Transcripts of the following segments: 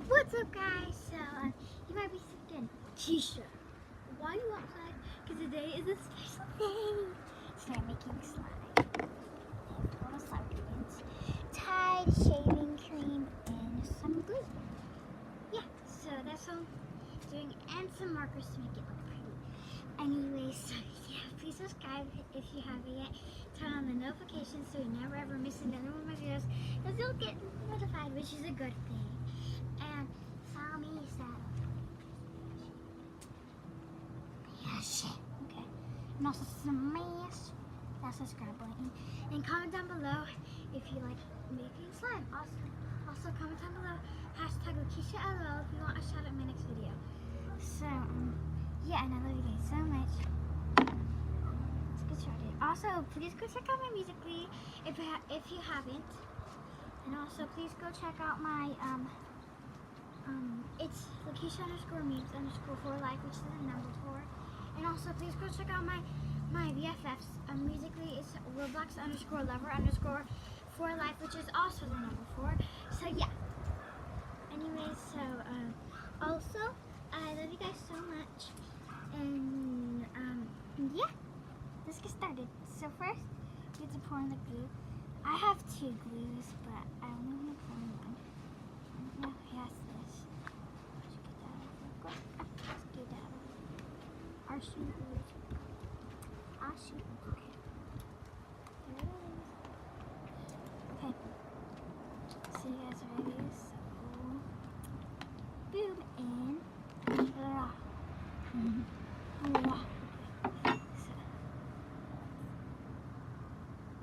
What's up, guys? So, you might be thinking, Keisha, why are you outside? Because today is a special day. So, I'm making slime. Little slime beans, Tide shaving cream, and some glue. Yeah, so that's all I'm doing, and some markers to make it look pretty. Anyway, so yeah, please subscribe if you haven't yet. Turn on the notifications so you never ever miss another one of my videos, because you'll get notified, which is a good thing. And follow me, shit. Okay. And also smash that subscribe button. And comment down below if you like making slime. Also comment down below hashtag LaKeishaLL if you want a shout out in my next video. So, yeah, and I love you guys so much. Let's get started. Also, please go check out my Musical.ly if you haven't. And also, please go check out my, it's LaKeisha_memes_4life, which is the number 4. And also, please go check out my BFFs. Musical.ly is Roblox_lover_4life, which is also the number 4. So, yeah. Anyways, so, also, I love you guys so much. And, yeah. Let's get started. So, first, we have to pour in the glue. I have 2 glues, but I only want to pour in one. No, yes, this. Let's get that over. Our shoe glues. Our shoe. Okay. There it is. Okay. So you guys are ready? So, boom, and blah. Blah. So,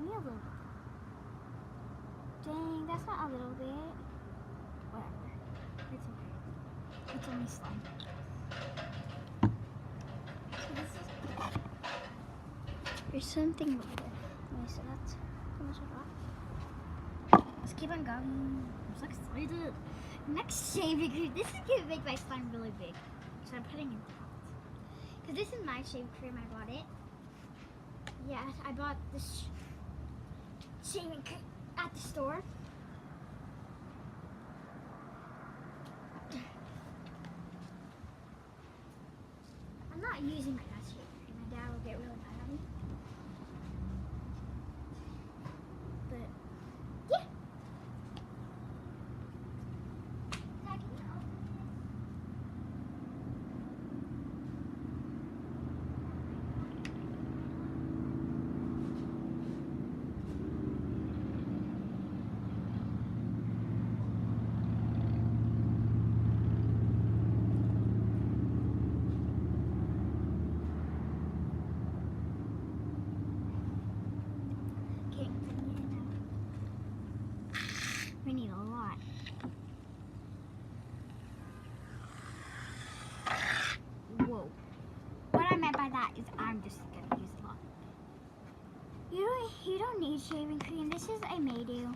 maybe a little bit. Dang, that's not a little bit. Whatever. It's okay. It's only slime. So this is. There's something wrong with it. Okay, so that's pretty much it. Let's keep on going. I'm so excited. Next shaving cream. This is gonna make my slime really big. So I'm putting it in pots. Because this is my shaving cream. I bought it. Yeah, I bought this shaving cream at the store. I'm not using grass shaving cream. My dad will get really mad at me. But yeah. Dad, can you open this? Okay, we need a lot. Whoa. What I meant by that is I'm just gonna use a lot. You don't need shaving cream. This is a Maydo.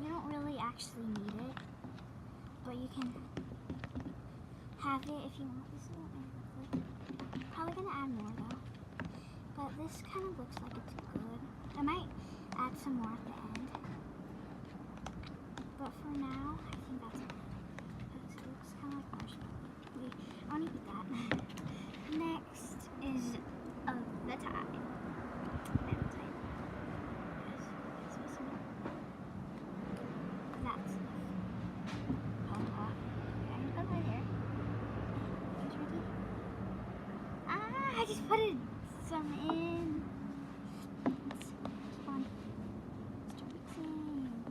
You don't really actually need it, but you can have it if you want. This is what it looks like. Probably gonna add more though. But this kind of looks like it's good. I might add some more at the end. But for now, I think that's good. Because it looks kind of like marshmallow. Wait, I want to eat that. Next is the Tide. That's okay, put right here. I just put some in. Let's keep on. Start mixing.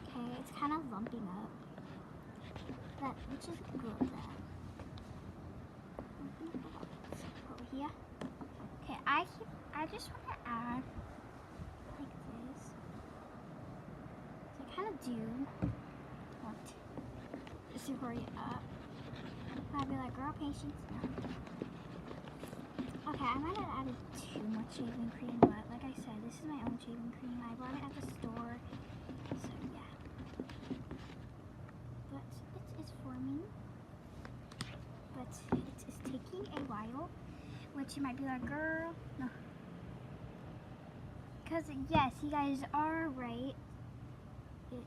Okay, it's kind of lumping up. Which is good though. Over here. Okay, I just want to add like this. So I kind of do want to hurry it up. I'd be like, girl, patience. No. Okay, I might have added too much shaving cream, but like I said, this is my own shaving cream. I bought it at the store, so yeah. But it's forming. But it's taking a while, which you might be like, girl, no. Because, yes, you guys are right. It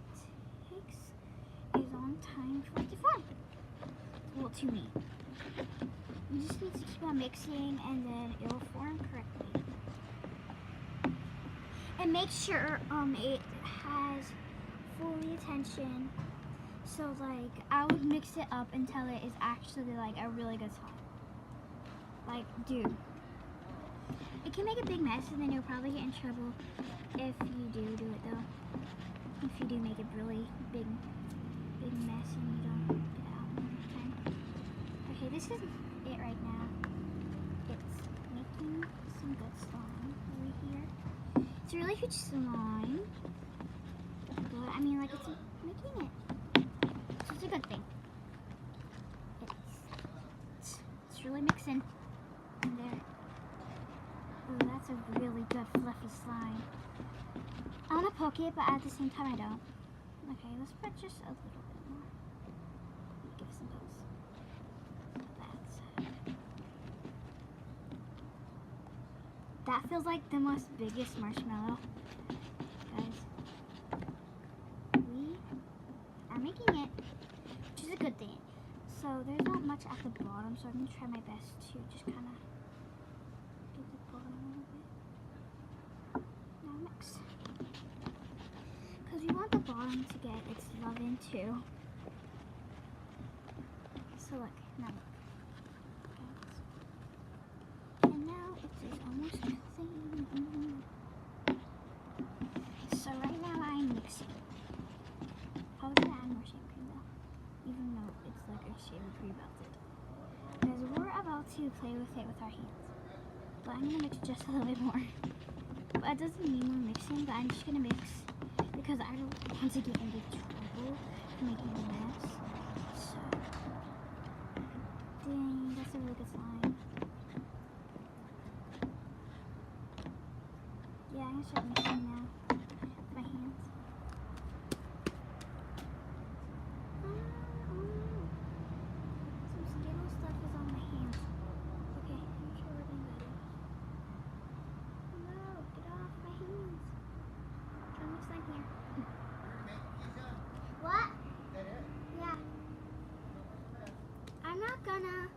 takes a long time for it to form. Well, to me. You just need to keep on mixing and then it'll form correctly. And make sure it has fully attention. So like I would mix it up until it is actually like a really good slime. Like, dude. It can make a big mess and then you'll probably get in trouble if you do it though. If you do make a really big mess and you don't get it out in time. Okay, this is it right now. It's making some good slime over here. It's a really huge slime. But I mean, like, it's making it. So it's a good thing. It's really mixing in there. Oh, that's a really good fluffy slime. I want to poke it, but at the same time I don't. Okay, let's put just a little bit more. Give it some pokes. That feels like the most biggest marshmallow. Guys, we are making it, which is a good thing. So there's not much at the bottom, so I'm going to try my best to just kind of get the bottom a little bit. Now mix. Because we want the bottom to get its love in too. So look, now look. And now it is almost the same. So right now I'm mixing. Probably gonna add more shaving cream though. Even though it's like a shaving cream melted. Because we're about to play with it with our hands. But I'm gonna mix just a little bit more. But it doesn't need more mixing, but I'm just gonna mix because I don't want to get into trouble for making a mess. So, dang, that's a really good slime. Yeah, I'm gonna start mixing now with my hands. Some Skittle stuff is on my hands. Okay, I'm sure we're doing better. No, get off my hands. How much slime here? What? Yeah. I'm not gonna.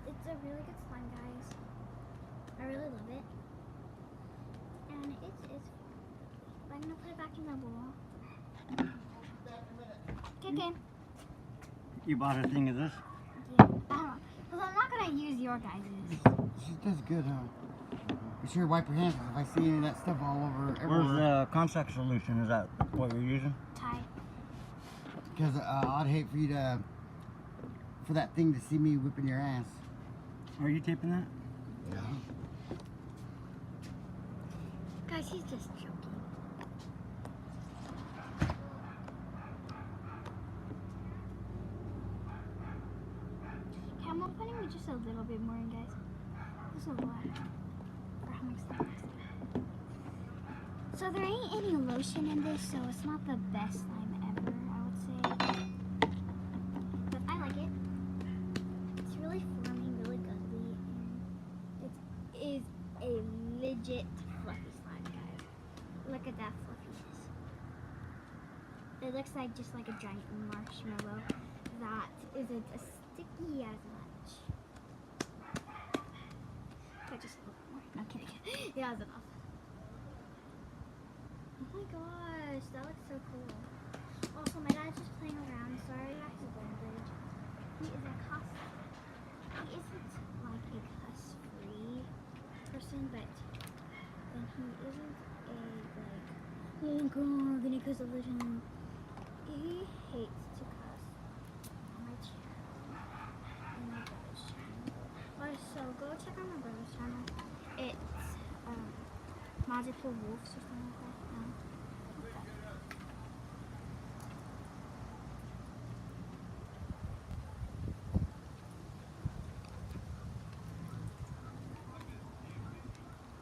It's a really good slime, guys. I really love it. And it is. I'm gonna put it back in the bowl. Okay. You bought a thing of this? Yeah. Because I'm not gonna use your guys's. She does good, huh? Be sure to wipe your hands if I see any of that stuff all over everywhere. Where's the contact solution? Is that what you're using? Tie. Because I'd hate for you to, for that thing to see me whipping your ass. Are you taping that? Yeah. Guys, he's just joking. Okay, I'm putting just a little bit more in, guys. This is a lot. For how much slime is there? So there ain't any lotion in this, so it's not the best slime ever, I would say. But I like it. It's really forming really goodly, and it is a legit fluffy slime, guys. Look at that fluffiness. It looks like just like a giant marshmallow that isn't as sticky as much. But just a little bit more. No kidding. Yeah, that's enough. Oh my gosh, that looks so cool. Also, my dad's just playing around. Sorry, I have to language. He is a cuss. He isn't like a cuss-free person, but then he isn't a like, oh god, I'm gonna cuss all the time. He hates to cuss on my channel, on my brother's channel. So go check out my brother's channel. It's Magical Wolves or something like that.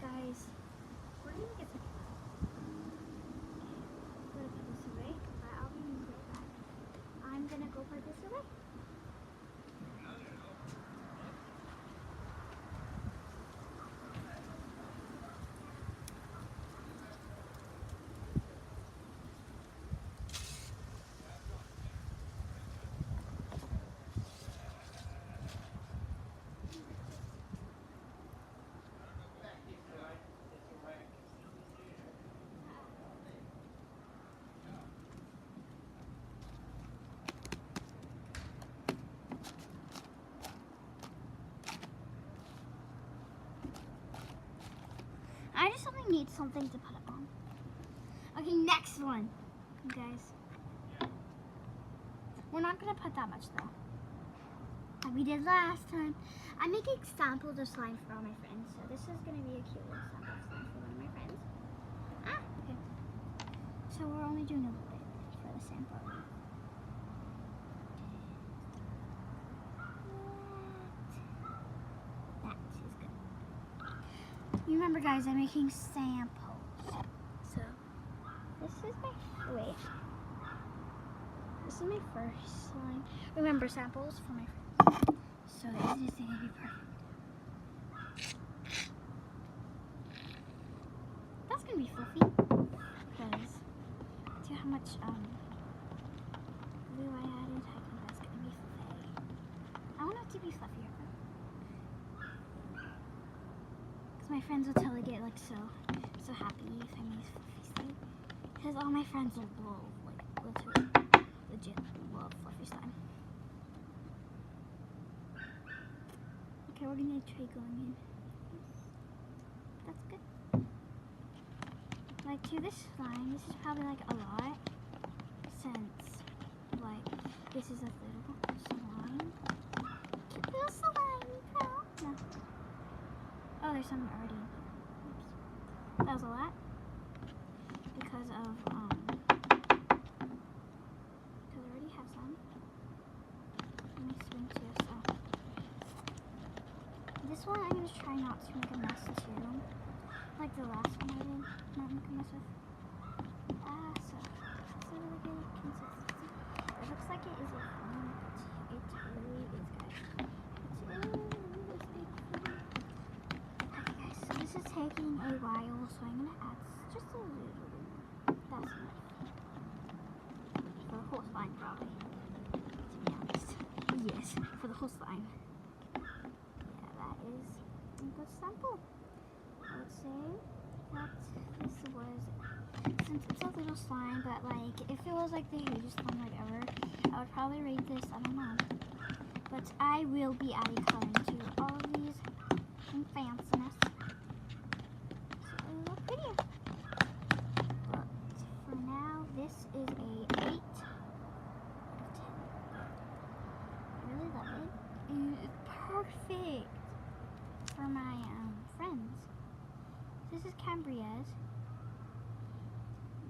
Guys, we're gonna get some. What if this need something to put it on. Okay, next one, guys. We're not gonna put that much though, like we did last time. I'm making samples of slime for all my friends, so this is gonna be a cute little sample of slime for one of my friends. Okay. So we're only doing a little bit for the sample. That is good. You remember, guys, I'm making samples. So this is my wait. This is my first slime. Remember, samples for my friends. So this is gonna be perfect. That's gonna be fluffy because see how much glue I added. I think that's gonna be fluffy. I want it to be fluffier because my friends will totally get like so happy if I make fluffy slime because all my friends will love like literally legit love fluffy slime. Okay, we're gonna try going in. That's good. Like to this slime, this is probably like a lot since like this is a little slime. Cute little slime, no. Oh, there's some already. Oops. That was a lot because of because I already have some. Let me swing too. So this one I'm gonna try not to make a mess too, like the last one I did. Not make a mess with. So it's a really good consistency. It looks like it is a foam, but it really is, guys. Okay, guys. So this is taking a while, so I'm gonna add just a little bit more. That's enough for the whole slime, probably. To be honest, yes, for the whole slime. Yeah, that is a good sample. I would say that this was, since it's a little slime, but like if it was like the hugest slime like ever, I would probably rate this, I don't know. But I will be adding coloring to all of these in fanciness. So it will look prettier. But for now, this is a 8 out of 10. I really love it. And it's perfect for my friends. This is Cambria's.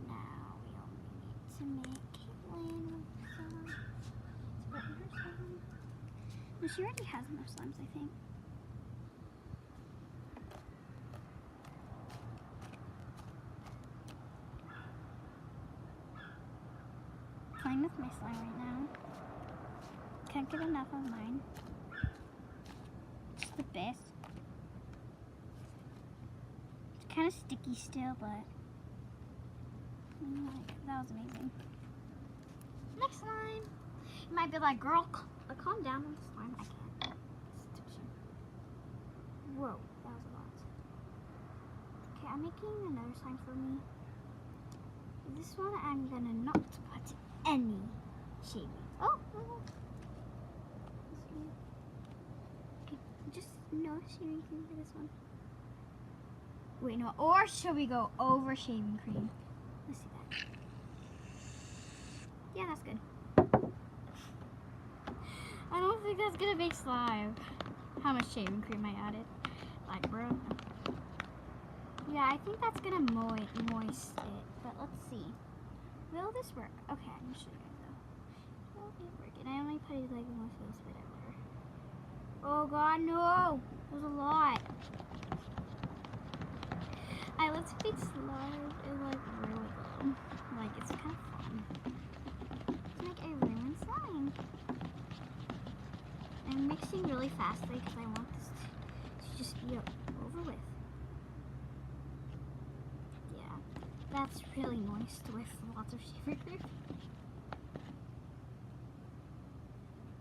Now we only need to make Caitlin with some. Let's put her some. Well, she already has enough slimes, I think. Playing with my slime right now. Can't get enough of mine. It's the best. Kind of sticky still, but that was amazing. Next slime. You might be like, girl, calm down on the slime. I can't. Whoa, that was a lot. Okay, I'm making another slime for me. This one I'm gonna not put any shavings. Oh, okay, just no shaving cream for this one. Wait, no, or should we go over shaving cream? Let's see that. Yeah, that's good. I don't think that's gonna make slime. How much shaving cream I added? Like, bro. Yeah, I think that's gonna moist it, but let's see. Will this work? Okay, I'm gonna show you guys though. Will it work? And I only put it like one face bit everywhere. Oh god, no! There's a lot. I love to make slime and like ruin them. Like it's kind of fun to make a ruined slime. I'm mixing really fastly because I want this to just be over with. Yeah, that's really moist with lots of shaving cream.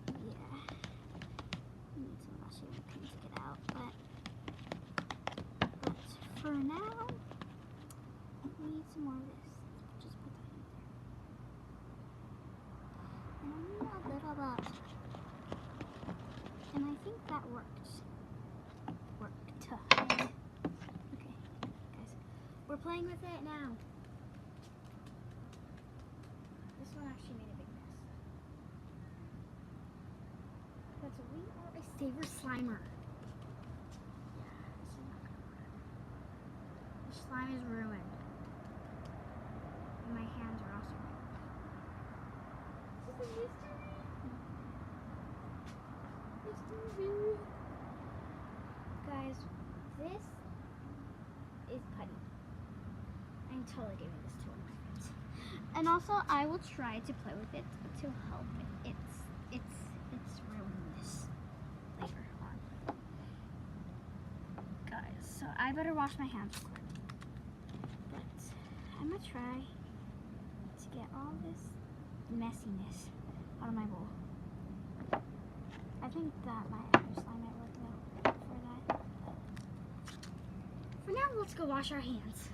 Yeah, I need some more shaving cream to get out, but for now, we need some more of this. Just put that in there. And a little bit. And I think that worked. Okay, guys. playing with it now. This one actually made a big mess. But we are a saver slimer. Yeah, this is not gonna work. The slime is ruined. And my hands are also ruined. This is a mystery. Mystery. Guys, this is putty. I'm totally giving this to one of my friends. And also, I will try to play with it to help it's ruin this later on. Guys, so I better wash my hands quick. But I'm gonna try to get all this messiness out of my bowl. I think that my other slime might work though for that. For now, let's go wash our hands.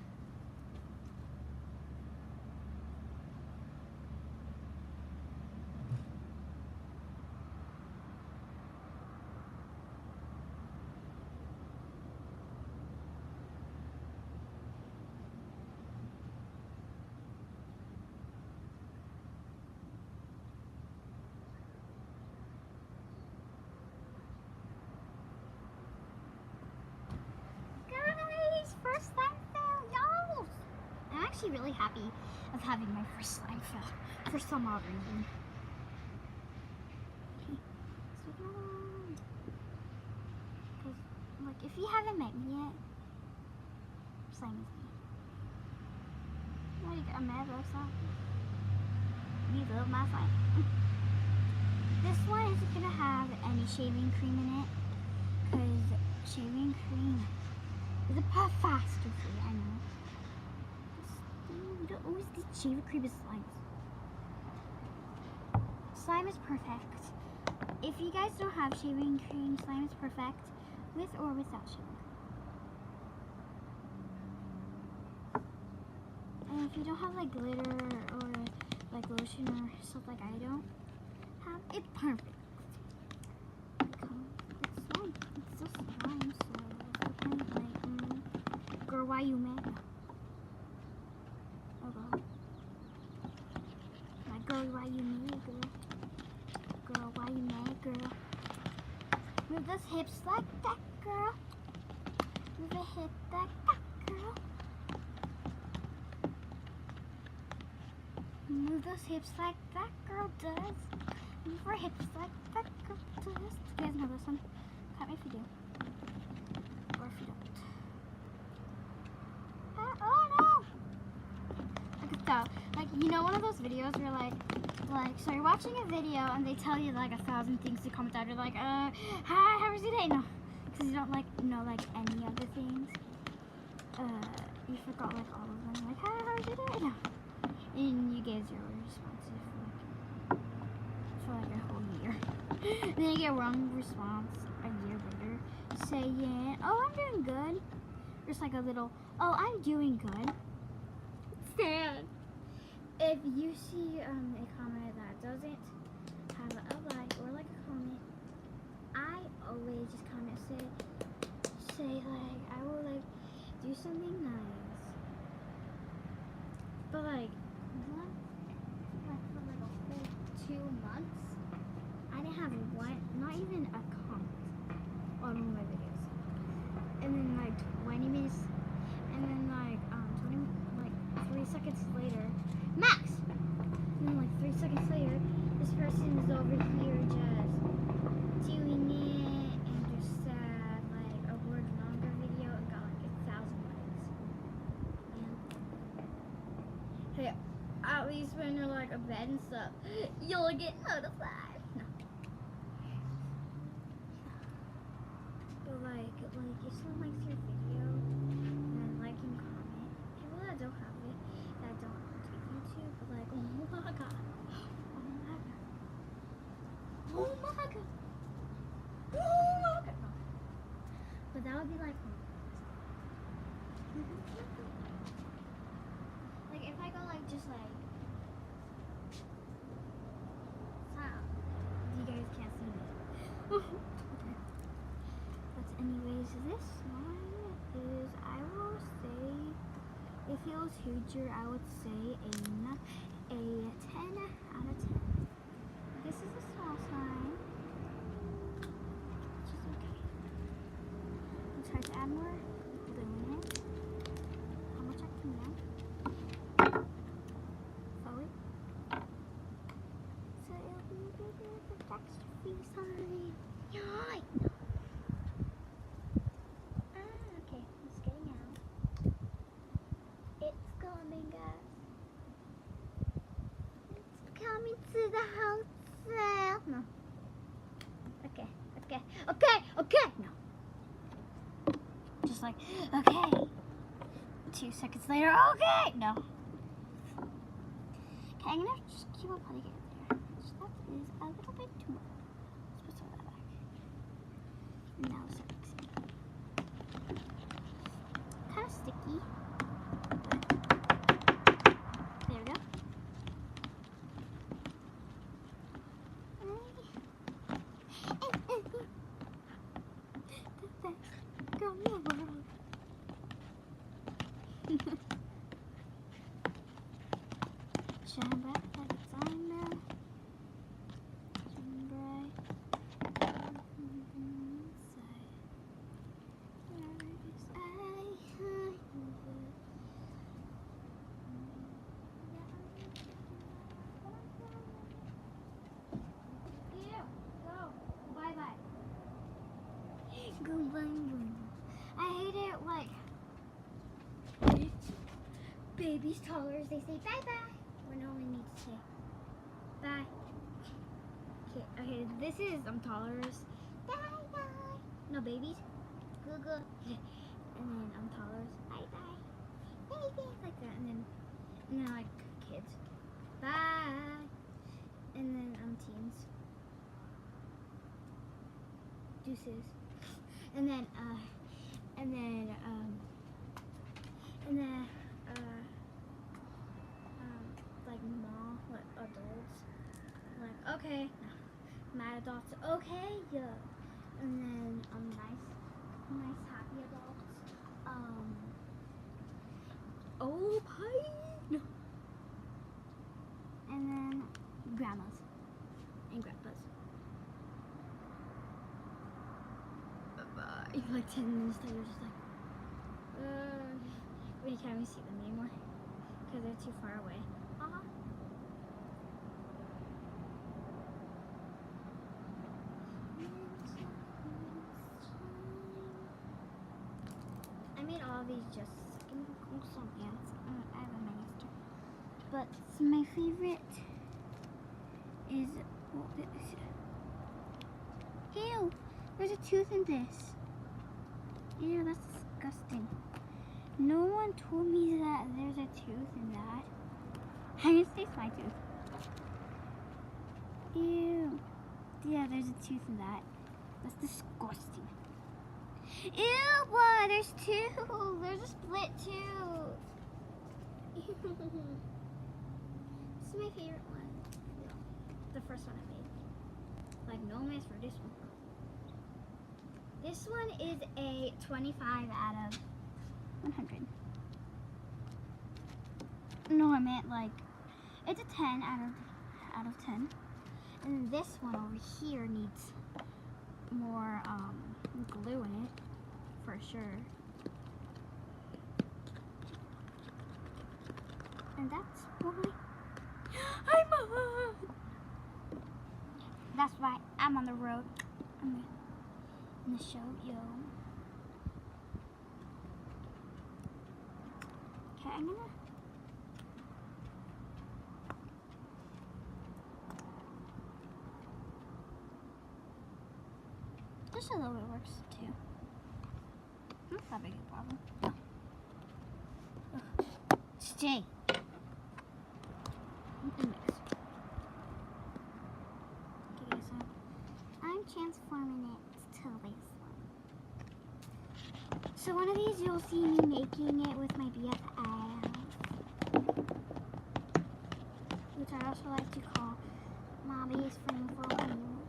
First slime fail, y'all! I'm actually really happy of having my first slime fail for some odd reason. Okay, let's make another one. Because, like, if you haven't met me yet, slime is me. Like, I'm mad about that. You love my slime. This one isn't gonna have any shaving cream in it, because shaving cream is a puff faster for you, I know. You don't always need shaving cream with slime. Slime is perfect. If you guys don't have shaving cream, slime is perfect with or without shaving cream. And if you don't have like glitter or like lotion or stuff like I don't have, it's perfect. It's slime. It's still slime, so what's the point? Like, girl, why you mad? Oh god. My girl, why you mad, girl? Girl, why you mad, girl? Move those hips like that, girl. Move a hip like that, girl. Move those hips like that girl does. Move her hips like that girl does. You guys know this one? Cut me if you do. Or if you don't. Oh no! Like, so, like, you know one of those videos where like, so you're watching a video and they tell you like 1,000 things to comment out. You're like, hi, how was your day? No, because you don't like know like any of the things. You forgot like all of them. Like, hi, how was your day? No. And you get 0 responses for like a whole year. And then you get one response a year later saying, oh, I'm doing good. Just like a little, oh, I'm doing good. Sad. If you see a comment that doesn't have a like or like a comment, I always just comment say like, I will like do something nice. But like, for like a whole 2 months, I didn't have one, not even a comment on one of my videos. And then like 20 minutes, and then like 3 seconds later, max! And then like 3 seconds later, this person is over here just doing it and just said like a word longer video and got like 1,000 likes. And hey, at least when you're like a bed and stuff, you'll get notified. No. But like if someone likes your video and like and comment, people that don't have it, that don't take YouTube, but like, oh my god, oh my god, oh my god, oh my god. No. But that would be like, like if I go like just like, you guys can't see me. Okay. But anyways, this one is, I will say, huger, I would say a 10 out of 10. This is a small slime, which is okay. I'll try to add more glue in it. How much I can add. Fully. So it'll be bigger, the texture-free slime. Yay! Okay, it's getting out. It's coming, guys. It's coming to the house. No. Okay. No. Just like, okay. 2 seconds later, okay. No. Okay, I'm gonna just keep on putting it there. That is a little bit too much. Let's put some of that back. Now it's mixing. Kind of sticky. There we go. The best girl in the world. Shine bright like it's on now. Shine bright inside. Where is I hide? Bye-bye. Goodbye. I hate it like babies, toddlers, they say bye-bye. When no one needs to say bye. Okay, this is toddlers. Bye-bye. No, babies. Google. And then toddlers. Bye-bye. Baby. Like that. And then like kids. Bye. And then teens. Deuces. And then like mom, like adults, like okay, mad adults, okay, yeah, and then nice happy adults, oh pie, no, and then grandmas and grandpas. Like 10 minutes later, you're just like, we can't even see them anymore because they're too far away. I made all of these just some ants. I have a master, but my favorite is ew. There's a tooth in this. Ew, that's disgusting. No one told me that there's a tooth in that. I just taste my tooth. Ew. Yeah, there's a tooth in that. That's disgusting. Ew, boy, there's two. There's a split tooth. This is my favorite one. The first one I made. Like, no mess for this one. This one is a 25 out of 100. No, I meant like, it's a 10 out of 10. And this one over here needs more glue in it, for sure. And that's why I'm on the road. In the show, yo. Okay, I'm gonna. Just a little bit works too. Not that big a problem. Stay. Mix. Okay, so I'm transforming it to this one. So one of these you'll see me making it with my BFF, which I also like to call Mommy's Frame for Home.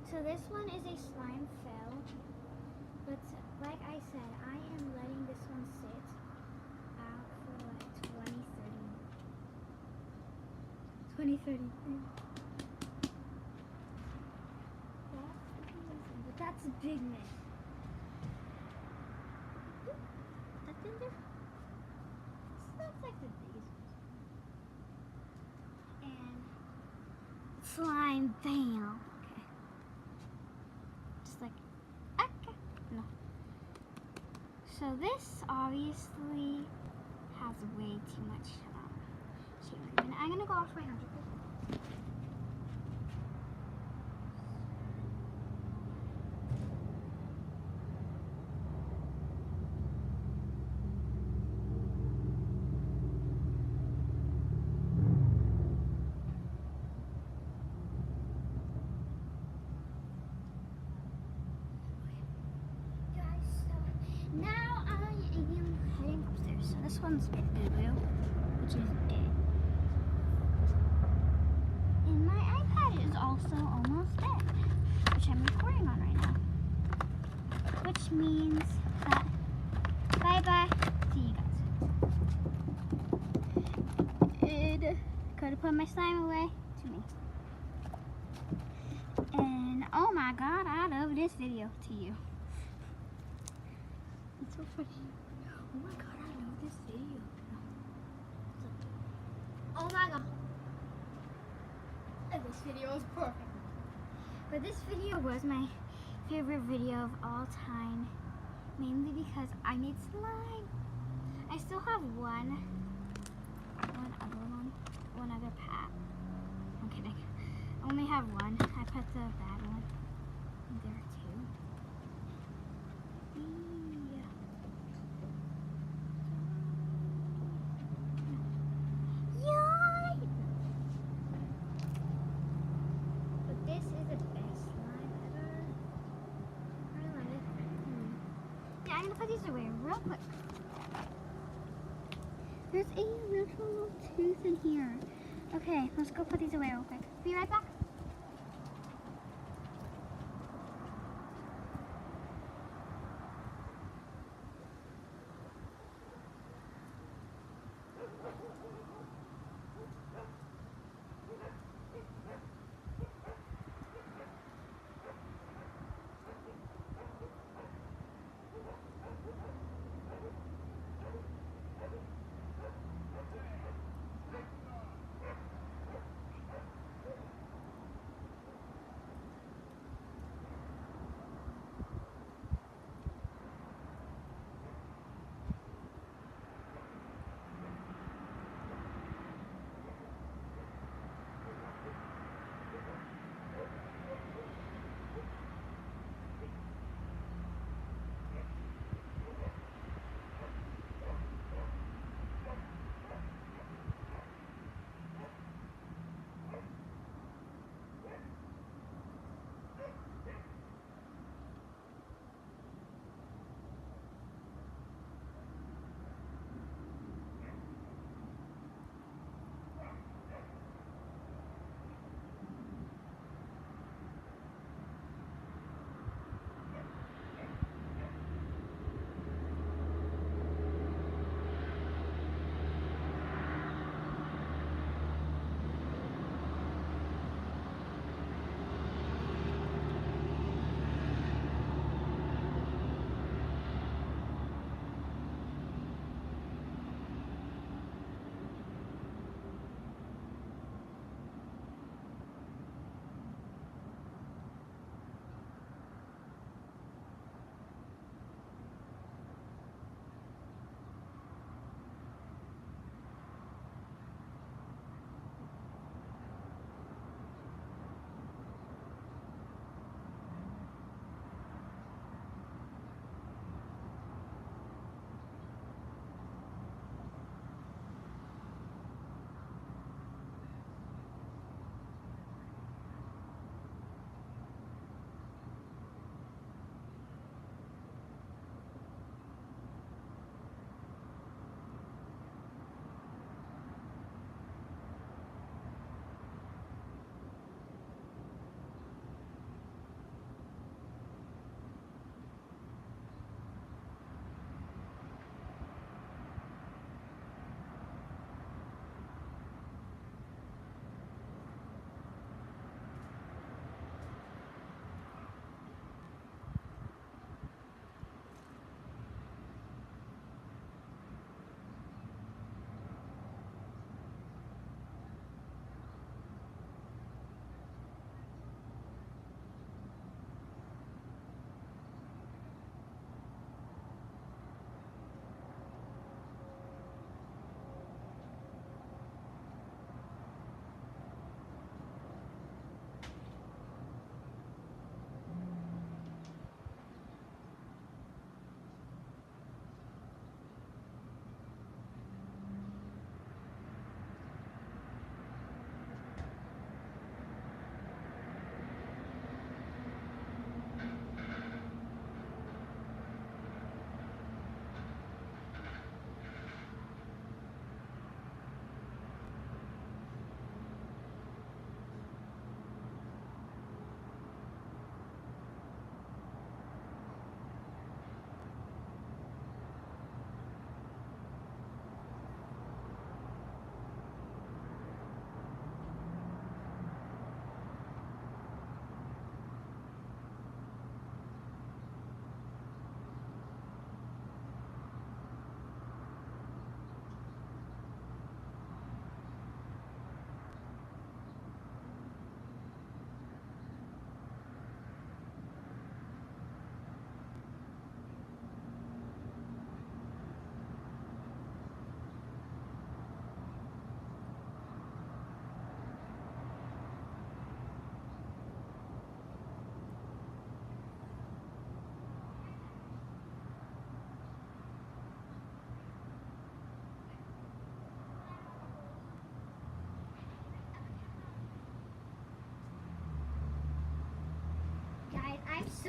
So this one is a slime fill, but like I said, I am letting this one sit out for like 2033. But that's a big mess. That's in there. That's like the biggest one. And slime, bam. Okay. Just like, okay. No. So this obviously has way too much shaving cream. And I'm gonna go off my 100%. Guys, so now I am heading upstairs. So this one's boo-boo, which is dead. And my iPad is also almost dead, which I'm recording on right now. Which means that bye-bye. See you guys. It could have put my slime away to me. And oh my god, I love this video to you. It's so funny. Oh my god, I love this video. Oh my god. This video is perfect. But this video was my favorite video of all time. Mainly because I made slime. I still have one other pack. I'm kidding. I only have one. I put the bad one in there too. Yay! But this is the best slime ever. I love it. Yeah, I'm gonna put these away real quick. There's a little tooth in here. Okay, let's go put these away real quick. Be right back.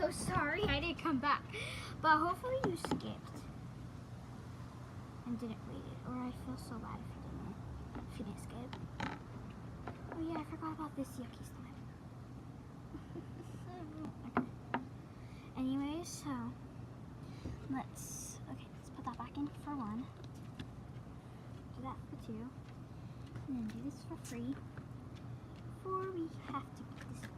so sorry I didn't come back. But hopefully you skipped and didn't read it. Or I feel so bad if you didn't skip. Oh yeah, I forgot about this yucky slime. Okay. Anyways, so let's put that back in for 1. Do that for 2. And then do this for 3. 4 we have to get this washed.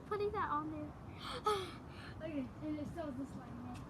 Putting that on there. Okay, and it still has the slime in it.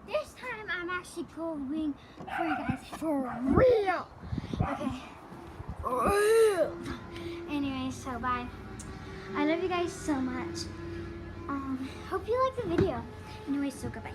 This time I'm actually going for you guys for real. Okay. For real. Anyway, so bye. I love you guys so much. Hope you like the video. Anyway, so goodbye.